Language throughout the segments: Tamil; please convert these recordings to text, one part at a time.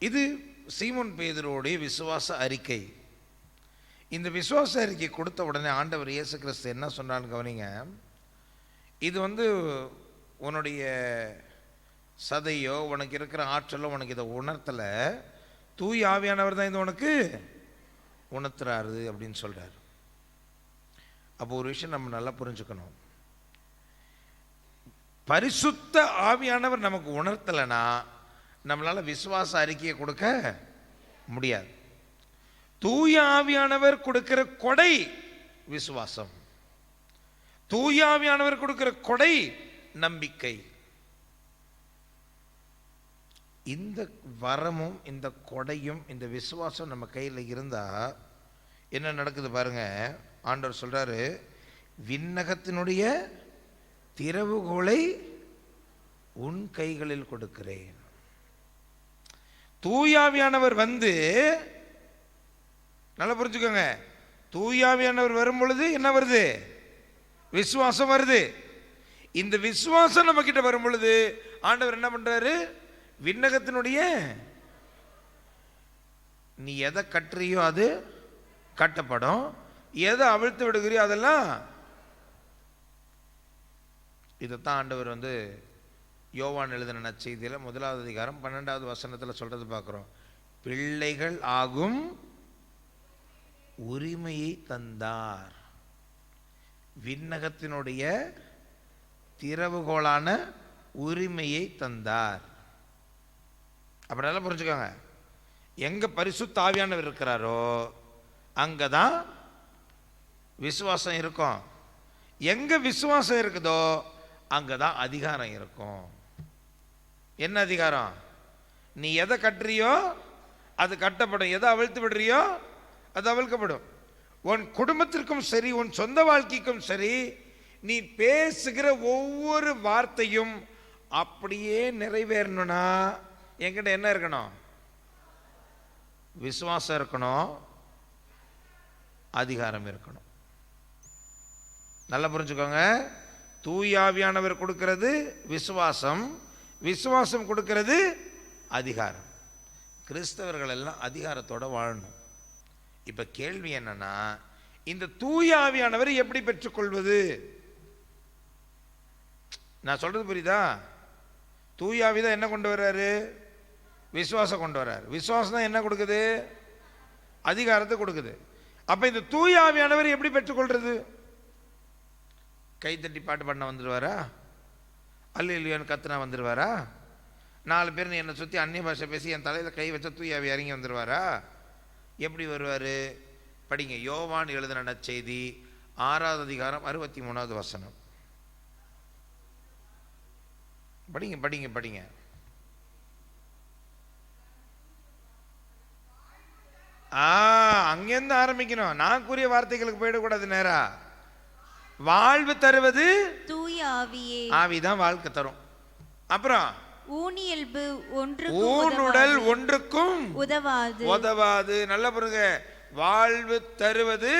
இது சீமோன் பேதுருவுடைய விசுவாச அறிக்கை. இந்த விசுவாச அறிக்கை கொடுத்த உடனே ஆண்டவர் இயேசு கிறிஸ்து என்ன சொன்னான்னு கவனிங்க. இது உன்னுடைய சதையோ உனக்கு இருக்கிற ஆற்றலோ உனக்கு இதை உணர்த்தலை, தூய் ஆவியானவர் தான் இது உனக்கு உணர்த்துறாரு அப்படின்னு சொல்கிறார். அப்போ ஒரு விஷயம் நம்ம நல்லா புரிஞ்சுக்கணும். பரிசுத்த ஆவியானவர் நமக்கு உணர்த்தலைன்னா நம்மளால் விசுவாச அறிக்கையை கொடுக்க முடியாது. தூய ஆவியானவர் கொடுக்கிற கொடை விசுவாசம், தூய ஆவியானவர் கொடுக்கிற கொடை நம்பிக்கை. இந்த வரமும் இந்த கொடையும் இந்த விசுவாசம் நம்ம கையில் இருந்தால் என்ன நடக்குது பாருங்க. ஆண்டவர் சொல்றாரு, விண்ணகத்தினுடைய திறவுகோலை உன் கைகளில் கொடுக்கிறேன். தூயாவியானவர் நல்லா புரிஞ்சுக்கோங்க, தூயாவியானவர் வரும் பொழுது என்ன வருது? விசுவாசம் வருது. இந்த விசுவாசம் நம்ம கிட்ட வரும் பொழுது ஆண்டவர் என்ன பண்றாரு? விண்ணகத்தினுடைய நீ எதை கட்டுறியோ அது கட்டப்படும், எதை அவிழ்த்து விடுகிறியோ அதெல்லாம். இதைத்தான் ஆண்டவர் யோவான் எழுதின நற்செய்தியில் 1வது அதிகாரம் 12வது வசனத்தில் சொல்றது பார்க்குறோம். பிள்ளைகள் ஆகும் உரிமையை தந்தார், விண்ணகத்தினுடைய திறவுகோலான உரிமையை தந்தார். அப்படி நல்லா புரிஞ்சுக்கோங்க. எங்க பரிசுத்த ஆவியானவர் இருக்கிறாரோ அங்கதான் விசுவாசம் இருக்கும். எங்க விசுவாசம் இருக்குதோ அங்கதான் அதிகாரம் இருக்கும். என்ன அதிகாரம்? நீ எதை கட்டுறியோ அது கட்டப்படும், எதை அவிழ்த்து விடுறியோ அது அவிழ்க்கப்படும். உன் குடும்பத்திற்கும் சரி, உன் சொந்த வாழ்க்கைக்கும் சரி, நீ பேசுகிற ஒவ்வொரு வார்த்தையும் அப்படியே நிறைவேறணும்னா என்கிட்ட என்ன இருக்கணும்? விசுவாசம் இருக்கணும், அதிகாரம் இருக்கணும். நல்லா புரிஞ்சுக்கோங்க. தூயாவியானவர் கொடுக்கிறது விசுவாசம், விசுவாசம் கொடுக்கிறது அதிகாரம். கிறிஸ்தவர்கள் எல்லாம் அதிகாரத்தோட வாழணும். இப்ப கேள்வி என்னன்னா, இந்த தூயாவியானவர் எப்படி பெற்றுக்கொள்வது? நான் சொல்றது புரியுதா? தூயாவிதான் என்ன கொண்டு வர்றாரு? விசுவாசம் கொண்டு வர்றாரு. விசுவாசம் தான் என்ன கொடுக்குது? அதிகாரத்தை கொடுக்குது. அப்ப இந்த தூயாவியானவர் எப்படி பெற்றுக்கொள்றது? கைத்தட்டி பாட்டு பண்ண வந்துடுவாரா? அல்லேலூயான்னு கத்துனா வந்துடுவாரா? 4 பேர் என்னை சுற்றி அந்நிய பாஷை பேசி என் தலையில் கை வச்ச தூயாவி இறங்கி வந்துடுவாரா? எப்படி வருவார்? படிங்க, யோவான் எழுதின நற்செய்தி 6வது அதிகாரம் 63வது வசனம். படிங்க படிங்க படிங்க. அங்கேருந்து ஆரம்பிக்கணும். நான் கூறிய வார்த்தைகளுக்கு போயிடக்கூடாது. நேரா வாழ்வு தருவது தூய ஆவியே. ஆவிதான் வாழ்க்கை தரும். அப்புறம் ஊனியல்பு ஊனுடல் ஒன்றுக்கும் உதவாது உதவாது. நல்லா பாருங்க, வாழ்வு தருவது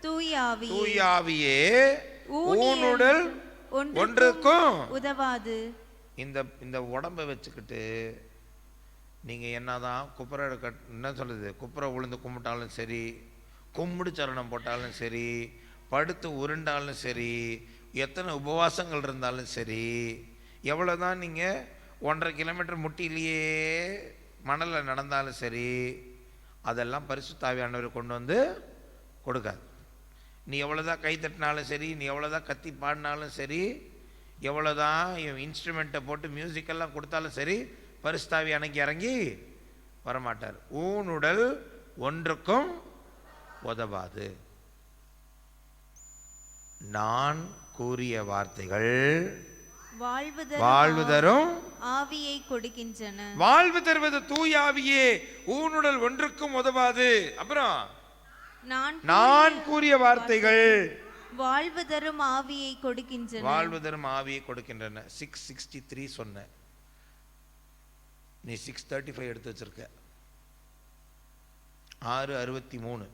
தூய ஆவி, தூய ஆவியே. ஊனுடல் ஒன்றுக்கும் உதவாது. இந்த உடம்பை வச்சுக்கிட்டு நீங்க என்னதான் என்ன சொல்றது, குப்புற விழுந்து கும்பிட்டாலும் சரி, கும்பிடு சரணம் போட்டாலும் சரி, படுத்து உருண்டாலும் சரி, எத்தனை உபவாசங்கள் இருந்தாலும் சரி, எவ்வளோதான் நீங்கள் 1.5 கிலோமீட்டர் முட்டிலேயே மணலில் நடந்தாலும் சரி, அதெல்லாம் பரிசுத்த ஆவியானவர் கொண்டு வந்து கொடுக்காது. நீ எவ்வளோதான் கை தட்டினாலும் சரி, நீ எவ்வளோதான் கத்தி பாடினாலும் சரி, எவ்வளோதான் இன்ஸ்ட்ருமெண்ட்டை போட்டு மியூசிக்கெல்லாம் கொடுத்தாலும் சரி, பரிசுத்த ஆவி அன்னைக்கு இறங்கி வரமாட்டார். ஊனுடல் ஒன்றுக்கும் உதவாது. நான் கூறிய வார்த்தைகள் வாழ்வு தரும் ஆவியை கொடுக்கின்றன. வாழ்வு தருவது தூய ஆவியே. ஊனுடல் ஒன்றுக்கும் உதவாது. அப்புறம் நான் கூறிய வார்த்தைகள் வாழ்வு தரும் ஆவியை கொடுக்கின்றன. வாழ்வு தரும் ஆவியை கொடுக்கின்றன. 663 சொன்ன, நீ 635 எடுத்து வச்சிருக்க. 663.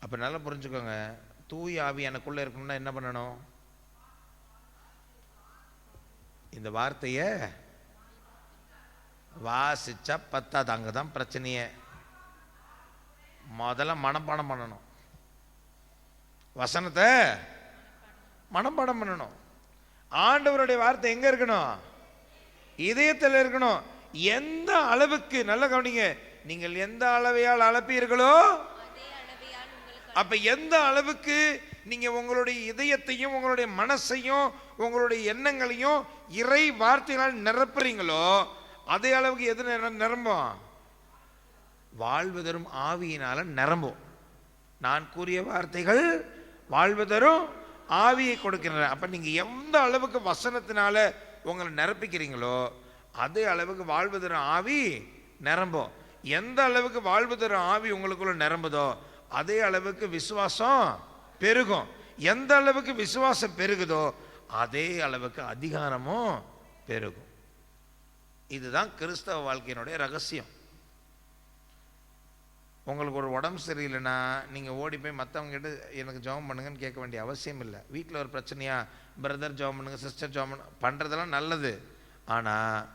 அப்ப நல்லா புரிஞ்சுக்கோங்க. தூய ஆவி எனக்குள்ள இருக்கணும்னா என்ன பண்ணணும்? இந்த வார்த்தையை வாசிச்சா பத்தாது. அங்கே தான் பிரச்சனையே. முதல்ல மனப்பாடம் பண்ணணும். வசனத்தை மனப்பாடம் பண்ணணும். ஆண்டவருடைய வார்த்தை எங்க இருக்கணும்? இதயத்தில் இருக்கணும். எந்த அளவுக்கு, நல்ல கவனிங்க, நீங்கள் எந்த அளவையால் அளப்பீர்களோ, அப்ப எந்த அளவுக்கு நீங்க உங்களுடைய இதயத்தையும் உங்களுடைய மனசையும் உங்களுடைய எண்ணங்களையும் இறை வார்த்தைகளால் நிரப்புறீங்களோ, அதே அளவுக்கு எது நிரம்பும்? வாழ்வு தரும் ஆவியினால நிரம்பும். நான் கூறிய வார்த்தைகள் வாழ்வு தரும் ஆவியை கொடுக்கின்றன. அப்ப நீங்க எந்த அளவுக்கு வசனத்தினால உங்களை நிரப்பிக்கிறீங்களோ அதே அளவுக்கு வாழ்வு தரும் ஆவி நிரம்பும். எந்த அளவுக்கு வாழ்வு தரும் ஆவி உங்களுக்குள்ள நிரம்புதோ அதே அளவுக்கு விசுவாசம் பெருகும். எந்த அளவுக்கு விசுவாசம் பெருகுதோ அதே அளவுக்கு அதிகாரமும் பெருகும். இதுதான் கிறிஸ்தவ வாழ்க்கையினுடைய ரகசியம். உங்களுக்கு ஒரு உடம்பு சரியில்லைன்னா நீங்கள் ஓடி போய் மற்றவங்க கிட்ட எனக்கு ஜெபம் பண்ணுங்கன்னு கேட்க வேண்டிய அவசியம் இல்லை. வீட்டில் ஒரு பிரச்சனையா, பிரதர் ஜெபம் பண்ணுங்க, சிஸ்டர் ஜெபம் பண்ணுறதெல்லாம் நல்லது. ஆனால்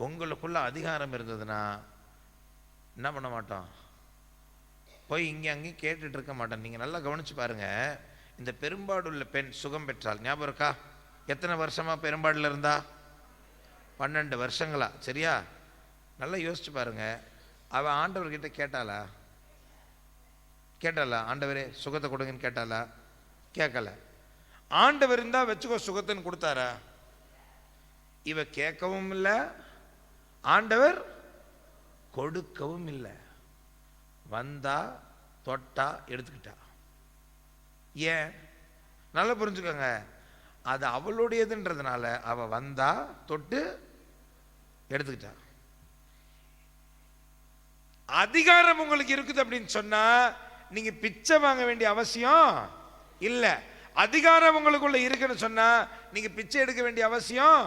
உங்களுக்குள்ள அதிகாரம் இருந்ததுன்னா என்ன பண்ண மாட்டோம்? போய் இங்கே அங்கேயும் கேட்டுட்டு இருக்க மாட்டோம். நீங்கள் நல்லா கவனித்து பாருங்கள். இந்த பெரும்பாடுள்ள பெண் சுகம் பெற்றாள், ஞாபகம் இருக்கா? எத்தனை வருஷமாக பெரும்பாடில் இருந்தா? 12 வருஷங்களா? சரியா? நல்லா யோசிச்சு பாருங்க. அவள் ஆண்டவர்கிட்ட கேட்டாளா? ஆண்டவரே சுகத்தை கொடுங்கன்னு கேட்டாளா? கேட்கல. ஆண்டவர் இருந்தா வச்சுக்கோ சுகத்தைன்னு கொடுத்தாரா? இவ கேட்கவும் இல்லை, ஆண்டவர் கொடுக்கவும் இல்லை. வந்தா தொட்டா எடுத்துக்கிட்டா. ஏன்? நல்லா புரிஞ்சுக்கோங்க. அது அவளுடையதுன்றதுனால அவ வந்தா தொட்டு எடுத்துக்கிட்டா. அதிகாரம் உங்களுக்கு இருக்குது அப்படின்னு சொன்னா நீங்க பிச்சை வாங்க வேண்டிய அவசியம் இல்ல. அதிகாரம் உங்களுக்குள்ள இருக்குன்னு சொன்னா நீங்க பிச்சை எடுக்க வேண்டிய அவசியம்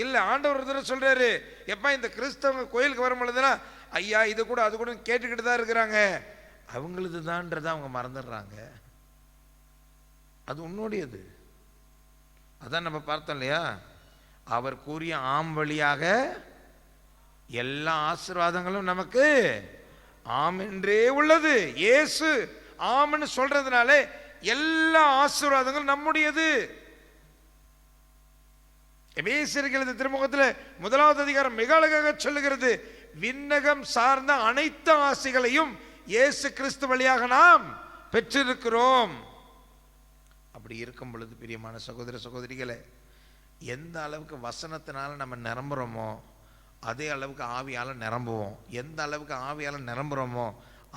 இல்ல. ஆண்டவர் ஒரு தடவை சொல்றாரு, எப்ப இந்த கிறிஸ்தவங்க கோயிலுக்கு வரும் பொழுதுலாம் ஐயா இது கூட அது கூட கேட்டுக்கிட்டு தான் இருக்கிறாங்க. அவங்களது தான்றதை அவங்க மறந்துடுறாங்க. அது உன்னுடையது. அதான் நம்ம பார்த்தோம் இல்லையா? அவர் கூறிய ஆம் வழியாக எல்லா ஆசீர்வாதங்களும் நமக்கு ஆம் என்றே உள்ளது. இயேசு ஆம்னு சொல்றதுனால எல்லா ஆசீர்வாதங்களும் நம்முடையது. எபேசியர்கள் திருமுகத்தில் 1வது அதிகாரம் மிக அழகாக சொல்லுகிறது, விண்ணகம் சார்ந்த அனைத்து ஆசைகளையும் இயேசு கிறிஸ்து வழியாக நாம் பெற்றிருக்கிறோம். அப்படி இருக்கும் பொழுது பிரியமான சகோதர சகோதரிகளே, எந்த அளவுக்கு வசனத்தினால நம்ம நிரம்புறோமோ அதே அளவுக்கு ஆவியால நிரம்புவோம். எந்த அளவுக்கு ஆவியால நிரம்புறோமோ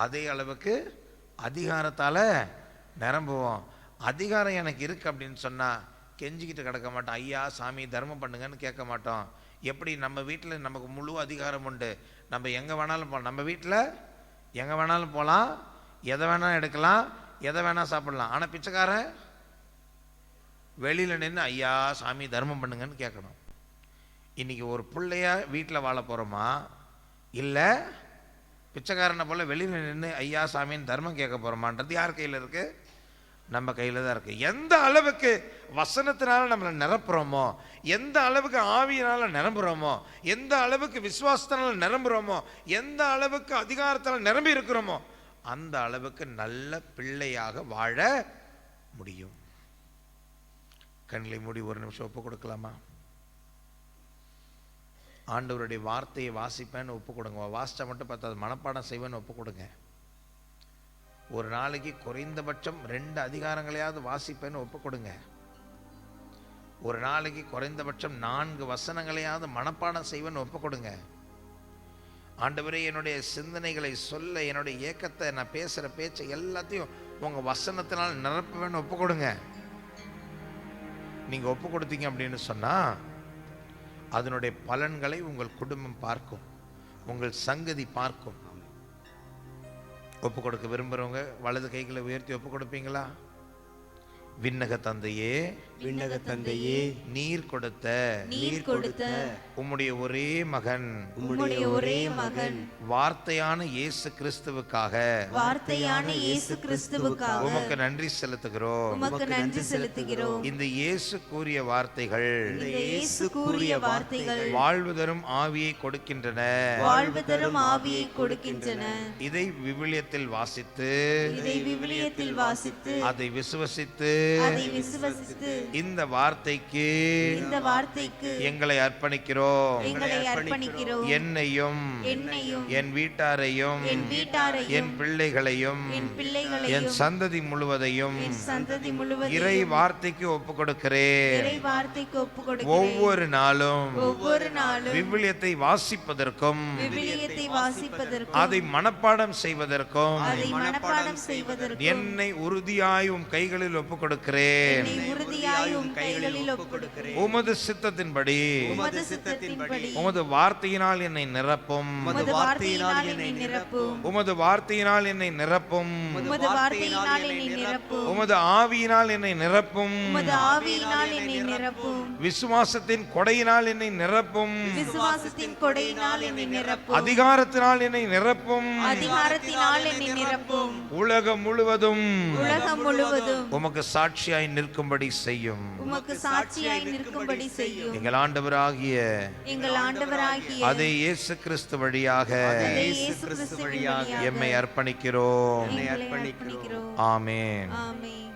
அதே அளவுக்கு அதிகாரத்தால நிரம்புவோம். அதிகாரம் எனக்கு இருக்கு அப்படின்னு சொன்னா கெஞ்சிக்கிட்டு கிடக்க மாட்டோம். ஐயா சாமி தர்மம் பண்ணுங்கன்னு கேட்க மாட்டோம். எப்படி நம்ம வீட்டில் நமக்கு முழு அதிகாரம் உண்டு. நம்ம எங்கே வேணாலும் போகலாம். நம்ம வீட்டில் எங்கே வேணாலும் போகலாம், எதை வேணாலும் எடுக்கலாம், எதை வேணால் சாப்பிடலாம். ஆனால் பிச்சைக்காரன் வெளியில் நின்று ஐயா சாமி தர்மம் பண்ணுங்கன்னு கேட்கணும். இன்னைக்கு ஒரு பிள்ளைய வீட்டில் வாழ போகிறோமா, இல்லை பிச்சைக்காரனை போல் வெளியில் நின்று ஐயா சாமின்னு தர்மம் கேட்க போகிறோமான்றது யார் கையில் இருக்குது? நம்ம கையில் தான் இருக்குது. எந்த அளவுக்கு வசனத்தினால நம்மளை நிரப்புறோமோ, எந்த அளவுக்கு ஆவியினால நிரம்புகிறோமோ, எந்த அளவுக்கு விசுவாசத்தினால நிரம்புகிறோமோ, எந்த அளவுக்கு அதிகாரத்தால் நிரம்பி இருக்கிறோமோ அந்த அளவுக்கு நல்ல பிள்ளையாக வாழ முடியும். கண்களை மூடி ஒரு நிமிஷம் ஒப்பு கொடுக்கலாமா? ஆண்டவருடைய வார்த்தையை வாசிப்பேன்னு ஒப்பு கொடுங்க. வாசிச்சா மட்டும் பத்தாது, மனப்பாடம் செய்வேன்னு ஒப்பு கொடுங்க. ஒரு நாளைக்கு குறைந்தபட்சம் 2 அதிகாரங்களையாவது வாசிப்பேன்னு ஒப்பு கொடுங்க. ஒரு நாளைக்கு குறைந்தபட்சம் 4 வசனங்களையாவது மனப்பாடம் செய்வேன்னு ஒப்பு கொடுங்க. ஆண்டவரே என்னுடைய சிந்தனைகளை சொல்ல, என்னுடைய ஏக்கத்தை, நான் பேசுகிற பேச்சை எல்லாத்தையும் உங்கள் வசனத்தினால் நிரப்புவேன்னு ஒப்பு கொடுங்க. நீங்கள் ஒப்பு கொடுத்தீங்க அப்படின்னு சொன்னால் அதனுடைய பலன்களை உங்கள் குடும்பம் பார்க்கும், உங்கள் சங்கதி பார்க்கும். ஒப்பு கொடுக்க விரும்புகிறவங்க வலது கைகளை உயர்த்தி ஒப்பு கொடுப்பீங்களா? விண்ணக தந்தையே, விண்ணக தந்தையே, நீர் கொடுத்த நீர் கொடுத்த உம்முடைய ஒரே மகன் உம்முடைய ஒரே மகன் வார்த்தையான இயேசு கிறிஸ்துவுக்காக வார்த்தையான இயேசு கிறிஸ்துவுக்காக உமக்கு நன்றி செலுத்துகிறோம். உமக்கு நன்றி செலுத்துகிறோம். இந்த இயேசு கூறிய வார்த்தைகள் இந்த இயேசு கூறிய வார்த்தைகள் வாழ்வு தரும் ஆவியை கொடுக்கின்றன. வாழ்வு தரும் ஆவியை கொடுக்கின்றன. இதை விவிலியத்தில் வாசித்து இதை விவிலியத்தில் வாசித்து அதை விசுவசித்து அதை விசுவசித்து இந்த வார்த்தைக்கு இந்த வார்த்தைக்கு எங்களை அர்ப்பணிக்கிறோம். எங்களை அர்ப்பணிக்கிறோம். என்னையும் என்னையும் என் வீட்டாரையும் என் வீட்டாரையும் என் பிள்ளைகளையும் என் என் பிள்ளைகளையும் சந்ததி முழுவதையும் என் சந்ததி முழுவதையும் இறை வார்த்தைக்கு ஒப்பு கொடுக்கிறேன். இறை வார்த்தைக்கு ஒப்பு கொடுக்கிறேன். ஒவ்வொரு நாளும் ஒவ்வொரு நாளும் விவிலியத்தை வாசிப்பதற்கும் விவிலியத்தை வாசிப்பதற்கும் அதை மனப்பாடம் செய்வதற்கும் அதை மனப்பாடம் செய்வதற்கும் என்னை உறுதியாய் உம் கைகளில் ஒப்பு கொடுக்கிறேன். என்னை உறுதியாய் உம் கைகளில் ஒப்பு கொடுக்கிறேன். உமது சித்தத்தின்படி உமது சித்தத்தின்படி உமது வார்த்தையினால் என்னை நிரப்பும். உமது வார்த்தையினால் என்னை நிரப்பும். உமது வார்த்தையினால் என்னை நிரப்பும். உமது வார்த்தையினால் என்னை நிரப்பும். உமது ஆவியினால் என்னை நிரப்பும். உமது ஆவியினால் என்னை நிரப்பும். விசுவாசத்தின் கொடையினால் என்னை நிரப்பும். விசுவாசத்தின் கொடையினால் என்னை நிரப்பும். அதிகாரத்தினால் என்னை நிரப்பும். அதிகாரத்தினால் என்னை நிரப்பும். உலகம் முழுவதும் உலகம் முழுவதும் உமக்கு சாட்சியாய் நிற்கும்படி செய்யும். உமக்கு சாட்சியாய் நிற்கும்படி செய்யும். எங்கள் ஆண்டவராகிய எங்கள் ஆண்டவராகிய அதே இயேசு கிறிஸ்து வழியாக அதே இயேசு கிறிஸ்து வழியாக எம்மை அர்ப்பணிக்கிறோம். எங்களை அர்ப்பணிக்கிறோம். ஆமென். ஆமென்.